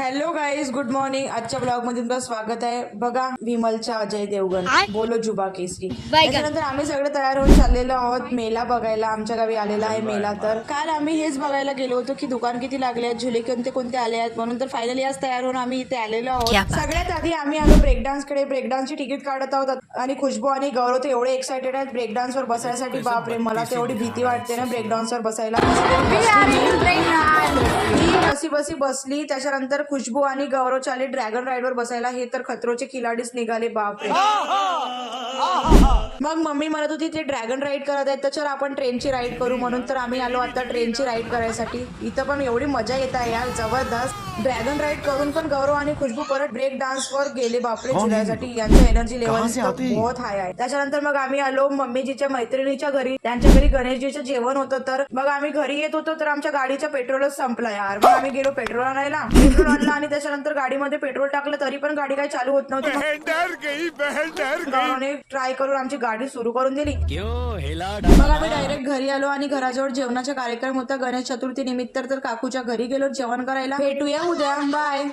Hello guys, good morning. आजच्या blog मध्ये तुमचं स्वागत आहे. बघा, विमलच्या अजय देवगण बोलो जुबा केसरी. त्याच्यानंतर आम्ही सगळे तयार होऊन चाललेलो आहोत मेला बघायला. आमच्या गावी आलेला आहे मेला. तर काल आम्ही हेच बघायला गेलो होतो की दुकान किती लागले आहेत, झुले कोणते कोणते आले आहेत म्हणून. तर फायनली आज तयार होऊन आम्ही इथे आलेलो आहोत. सगळ्यात आधी आम्ही आलो ब्रेक डान्स कडे. ब्रेक डान्सची तिकीट काढत आहोत आणि खुशबू आणि गौरव तर एवढे एक्साइटेड आहेत ब्रेक डान्स वर बसायसाठी. बापरे, मला तेवढी भीती वाटते ना ब्रेक डान्स वर बसायला. बसी बसी बसली. त्याच्यानंतर खुशबू आणि गौरव चाले ड्रॅगन राईड वर बसायला. हे तर खतरोचे खिलाडीच निघाले, बापरे. मग मम्मी म्हणत होती ते ड्रॅगन राईड करत आहेत तर चल आपण ट्रेनची राईड करू म्हणून. तर आम्ही आलो आता ट्रेनची राईड करायसाठी. इथं पण एवढी मजा येत आहे यार, जबरदस्त. ड्रॅगन राईड करून पण गौरव आणि खुशबू परत ब्रेक डान्स वर गेले. बापरे, झुलायसाठी. यांचं एनर्जी लेवल बहुत हाय आहे. त्याच्यानंतर मग आम्ही आलो मम्मीजीच्या मैत्रिणीच्या घरी. त्यांच्या घरी गणेशजीचं जेवण होतं. तर मग आम्ही घरी येत होतो तर आमच्या गाडीचा पेट्रोलच संपला यार. मग आम्ही गेलो पेट्रोल आणायला. पेट्रोल आणलं आणि त्याच्यानंतर गाडीमध्ये पेट्रोल टाकलं तरी पण गाडी काही चालू होत नव्हती. गौरवने ट्राय करून आमची गाडी सुरू करून दिली. मग आम्ही डायरेक्ट घरी आलो आणि घराजवळ जेवणाचा कार्यक्रम होता गणेश चतुर्थी निमित्त. तर काकूच्या घरी गेलो जेवण करायला. भेटूया उद्या, बाय.